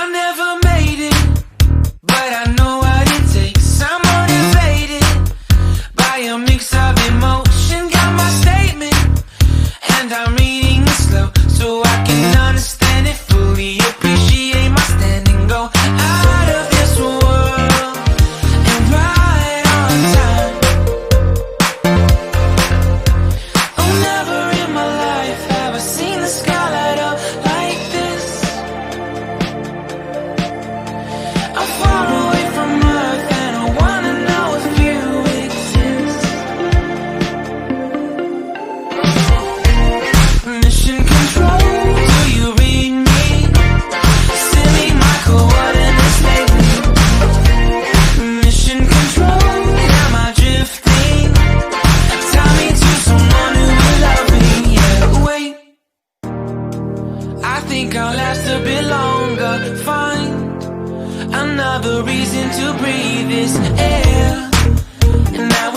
I never made it, but I know what it takes. I'm motivated by a mix of emotion. Got my statement, and I'm reading it slow so I can understand it fully. Appreciate my stand and go out of this world and right on time. Oh, never in my life have I seen the sky light up like this. I'm far away from Earth and I wanna know if you exist. Mission control, do you read me? Send me my coordinates lately. Mission control, am I drifting? Tie me to someone who will love me. Yeah, wait, I think I'll last a bit longer. Find another reason to breathe this air, and now